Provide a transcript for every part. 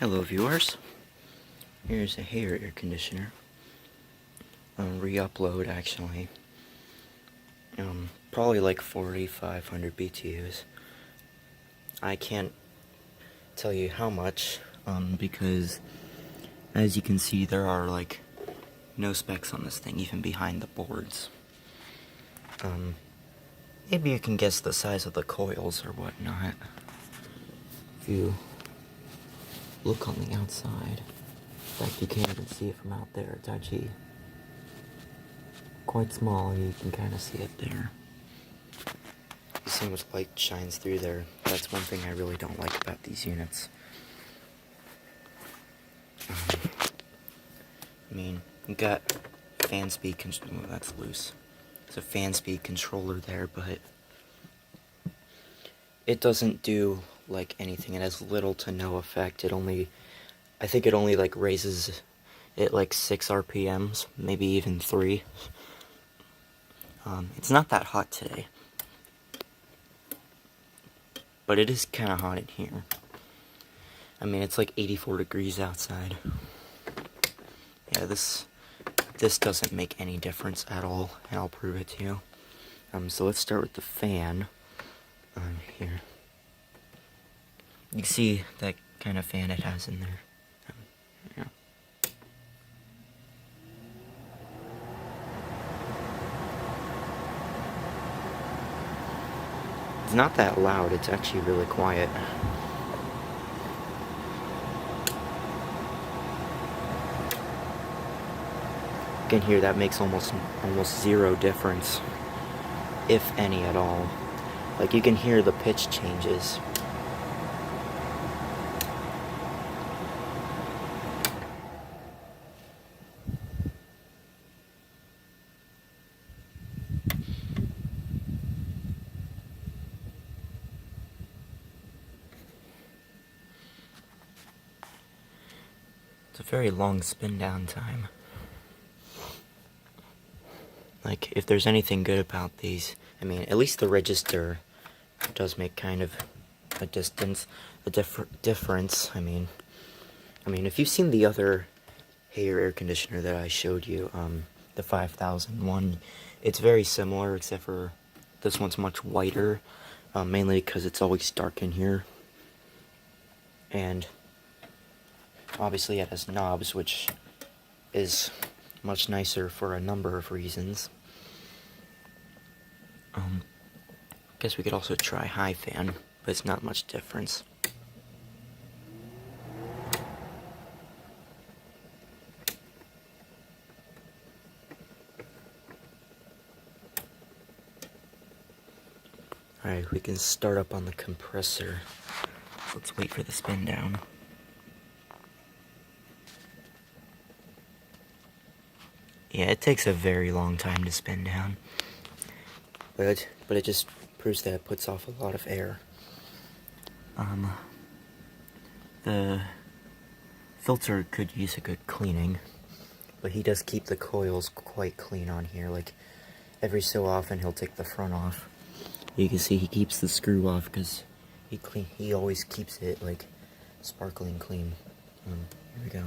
Hello viewers, here's a hair air conditioner, re-upload actually, probably like 4,500 BTUs. I can't tell you how much, because as you can see there are like no specs on this thing, even behind the boards. Maybe you can guess the size of the coils or whatnot. If you look on the outside, in fact you can't even see it from out there, it's actually quite small, you can kind of see it there. You see how much light shines through there. That's one thing I really don't like about these units. I mean, you got fan speed control, oh, that's loose. There's a fan speed controller there, but it doesn't do like anything. It has little to no effect. I think it only like raises it like 6 RPMs, maybe even 3. It's not that hot today, but it is kind of hot in here. I mean, it's like 84 degrees outside. Yeah, this doesn't make any difference at all, and I'll prove it to you. So let's start with the fan. Here. You can see that kind of fan it has in there. Yeah. It's not that loud, it's actually really quiet. You can hear that makes almost zero difference, if any at all. Like, you can hear the pitch changes. It's a very long spin down time. Like, if there's anything good about these, I mean, at least the register does make kind of a difference. I mean, if you've seen the other hair air conditioner that I showed you, the 5000 one, it's very similar, except for this one's much whiter, mainly because it's always dark in here. And obviously it has knobs, which is much nicer for a number of reasons. Guess we could also try high fan, but it's not much difference. Alright, we can start up on the compressor. Let's wait for the spin down. Yeah, it takes a very long time to spin down. But it just proves that it puts off a lot of air. The filter could use a good cleaning, but he does keep the coils quite clean on here. Like, every so often he'll take the front off. You can see he keeps the screw off because he always keeps it like sparkling clean. Here we go.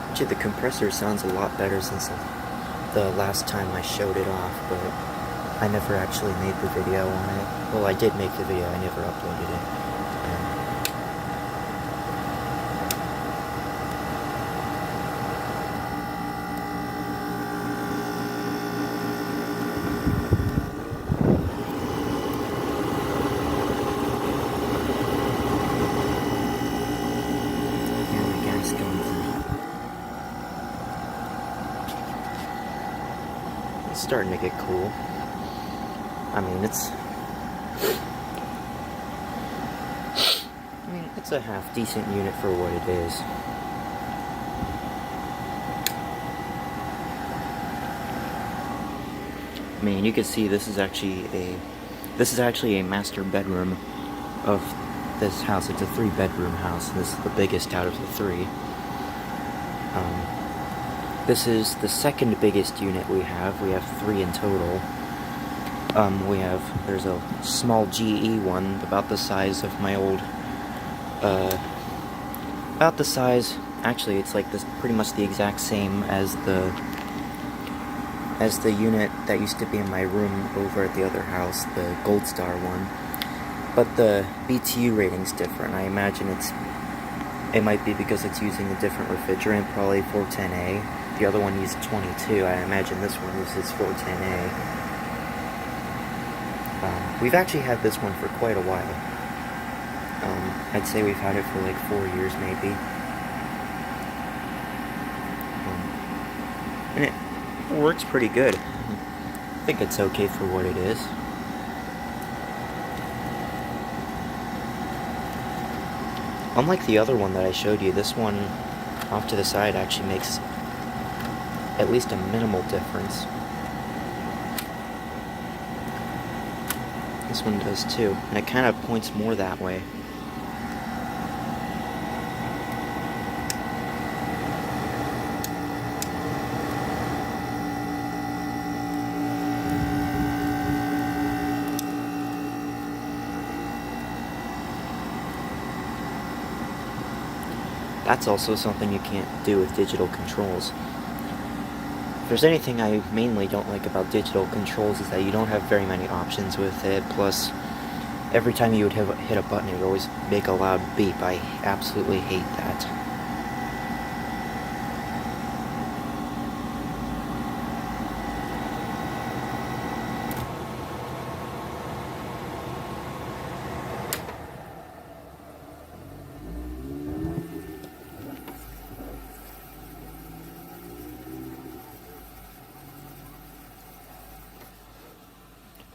Actually, the compressor sounds a lot better since the last time I showed it off, but I never actually made the video on it. Well, I did make the video, I never uploaded it. It's starting to get cool. I mean, it's a half decent unit for what it is. I mean, you can see this is actually a This is actually a master bedroom of this house. It's a 3-bedroom house. This is the biggest out of the 3. This is the second biggest unit we have. We have 3 in total. There's a small GE one, about the size of my old, about the size, actually it's like this, pretty much the exact same as the unit that used to be in my room over at the other house, the Gold Star one. But the BTU rating's different. I imagine it might be because it's using a different refrigerant, probably 410A. The other one uses 22. I imagine this one uses 410A. We've actually had this one for quite a while. I'd say we've had it for like 4 years maybe. And it works pretty good. I think it's okay for what it is. Unlike the other one that I showed you, this one off to the side actually makes at least a minimal difference. This one does too, and it kind of points more that way. That's also something you can't do with digital controls. If there's anything I mainly don't like about digital controls is that you don't have very many options with it, plus every time you would hit a button it would always make a loud beep. I absolutely hate that.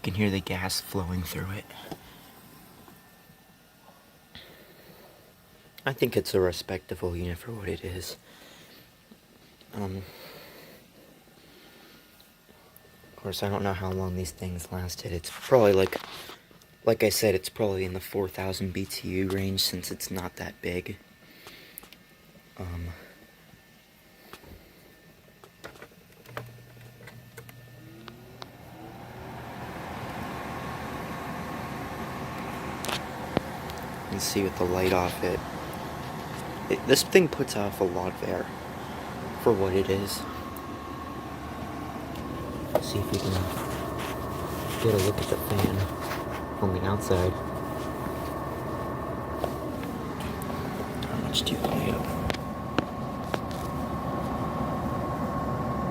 You can hear the gas flowing through it. I think it's a respectable unit for what it is. Of course, I don't know how long these things lasted. It's probably like I said, it's probably in the 4,000 BTU range since it's not that big. You can see with the light off this thing puts off a lot of air for what it is. Let's see if we can get a look at the fan on the outside. How much do you light up?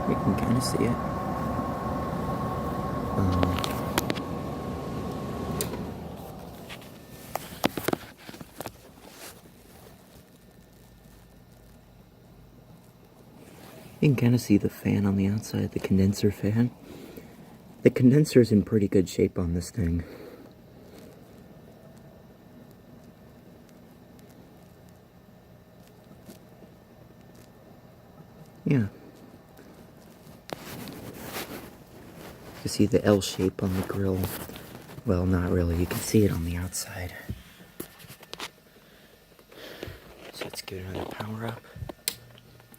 We can kind of see it. You can kind of see the fan on the outside, the condenser fan. The condenser's in pretty good shape on this thing. Yeah. You see the L shape on the grill. Well, not really. You can see it on the outside. So let's give it another power up.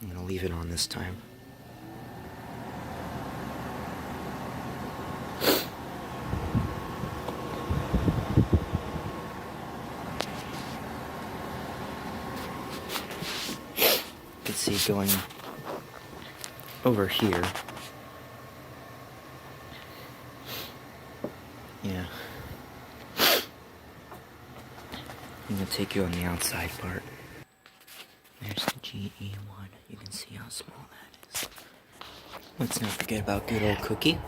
I'm gonna leave it on this time. You can see going over here. Yeah. I'm gonna take you on the outside part. There's the GE1. You can see how small that is. Let's not forget about good old Cookie.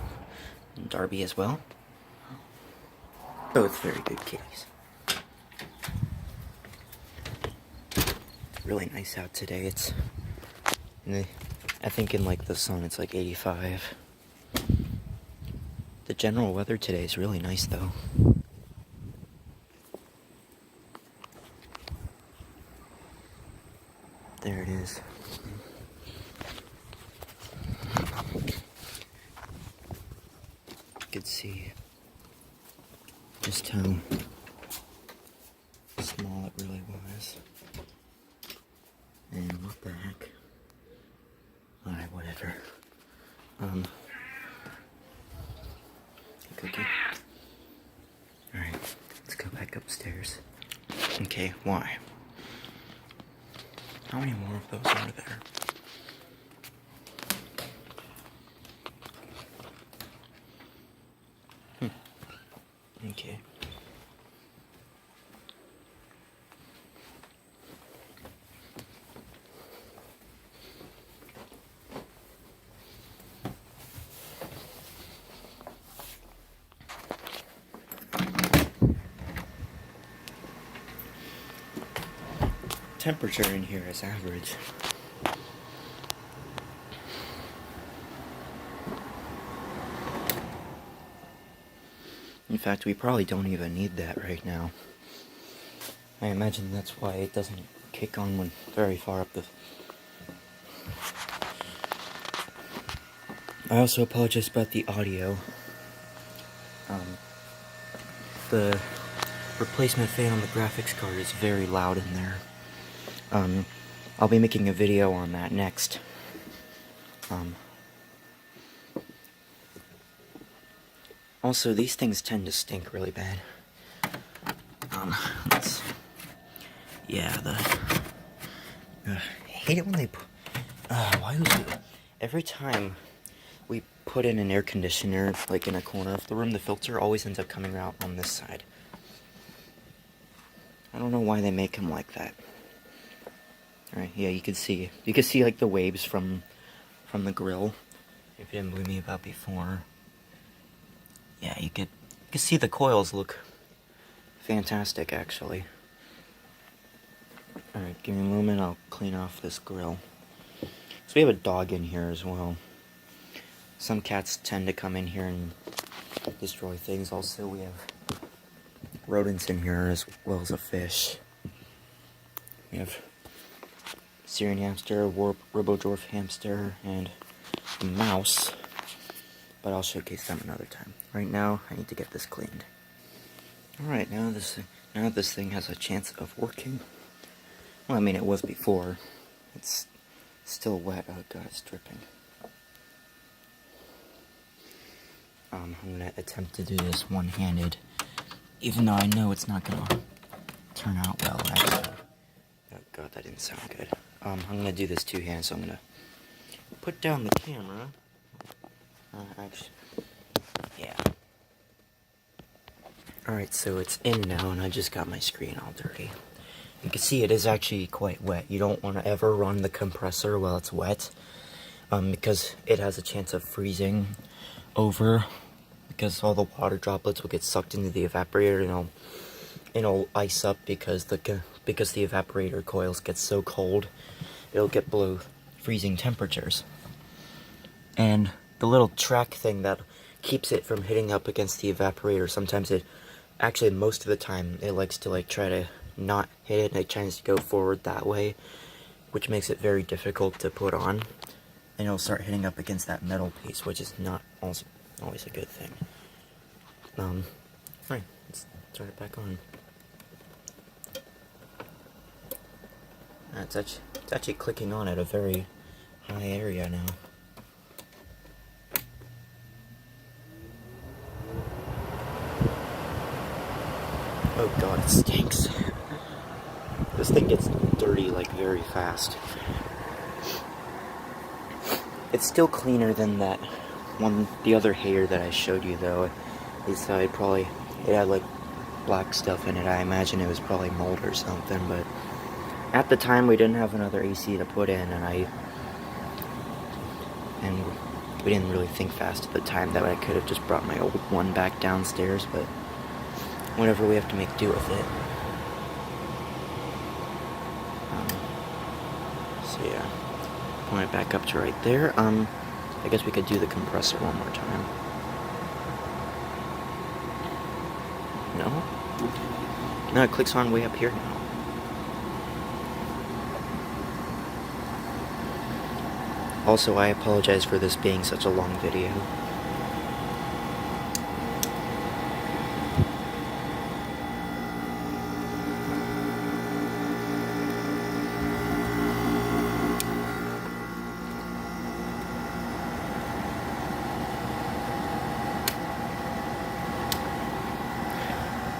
And Darby as well. Both very good kitties. Really nice out today. It's... I think in like the sun it's like 85. The general weather today is really nice though. There it is. You can see just how small it really was. And what the heck? Alright, whatever. Cookie. Alright, let's go back upstairs. Okay, why? How many more of those are there? Okay. Temperature in here is average. In fact, we probably don't even need that right now. I imagine that's why it doesn't kick on when very far up the... I also apologize about the audio. The replacement fan on the graphics card is very loud in there. I'll be making a video on that next. Also, these things tend to stink really bad. I hate it when they put, why was it, every time we put in an air conditioner, like in a corner of the room, the filter always ends up coming out on this side. I don't know why they make them like that. Alright, yeah, you can see like the waves from the grill. If you didn't believe me about before. Yeah, you could see the coils look fantastic, actually. Alright, give me a moment, I'll clean off this grill. So we have a dog in here as well. Some cats tend to come in here and destroy things. Also, we have rodents in here as well as a fish. We have Syrian hamster, Robo-dwarf hamster, and a mouse. But I'll showcase them another time. Right now, I need to get this cleaned. Alright, now that this thing has a chance of working. Well, I mean, it was before. It's still wet. Oh god, it's dripping. I'm gonna attempt to do this one-handed, even though I know it's not gonna turn out well, actually. Oh god, that didn't sound good. I'm gonna do this two-handed, so I'm gonna put down the camera. Actually, yeah. Alright, so it's in now, and I just got my screen all dirty. You can see it is actually quite wet. You don't want to ever run the compressor while it's wet, because it has a chance of freezing over, because all the water droplets will get sucked into the evaporator, and it'll ice up because the evaporator coils get so cold, it'll get below freezing temperatures. And the little track thing that keeps it from hitting up against the evaporator, sometimes actually most of the time, it likes to like try to not hit it, and it tries to go forward that way, which makes it very difficult to put on, and it'll start hitting up against that metal piece, which is not always a good thing. Fine, let's turn it back on. It's actually clicking on at a very high area now. Oh god, it stinks. This thing gets dirty, like, very fast. It's still cleaner than that one, the other hater that I showed you, though. It had, like, black stuff in it. I imagine it was probably mold or something, but at the time, we didn't have another AC to put in, and we didn't really think fast at the time that I could have just brought my old one back downstairs, but whatever, we have to make do with it. So yeah, point it back up to right there. I guess we could do the compressor one more time. No? No, it clicks on way up here now. Also, I apologize for this being such a long video.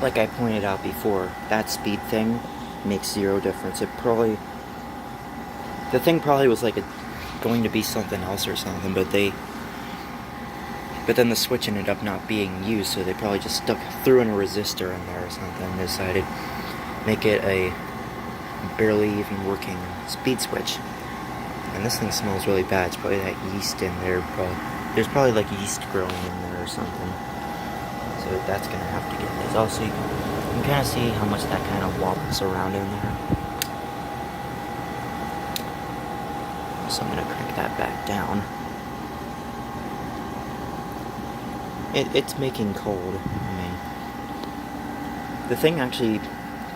like I pointed out before, that speed thing makes zero difference. The thing probably was like going to be something else or something, but then the switch ended up not being used, so they probably just threw in a resistor in there or something and decided make it a barely even working speed switch. And this thing smells really bad. It's probably that yeast in there. There's probably like yeast growing in there or something. So that's gonna have to get this. Also, you can kind of see how much that kind of wobbles around in there. So I'm gonna crank that back down. It's making cold. I mean, the thing actually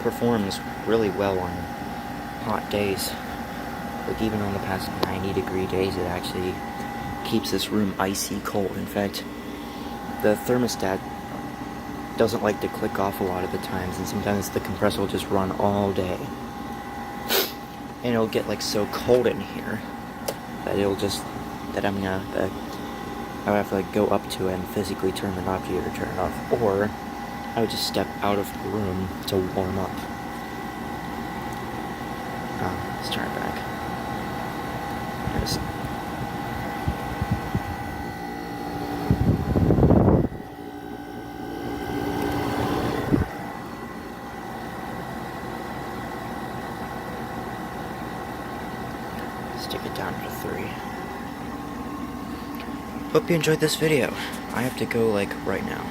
performs really well on hot days. Like even on the past 90-degree days, it actually keeps this room icy cold. In fact, the thermostat doesn't like to click off a lot of the times, and sometimes the compressor will just run all day. And it'll get like so cold in here that I'll have to like go up to it and physically turn the knob to either turn it off, or I would just step out of the room to warm up. Let's turn it back. Just stick it down to 3. Hope you enjoyed this video. I have to go like right now.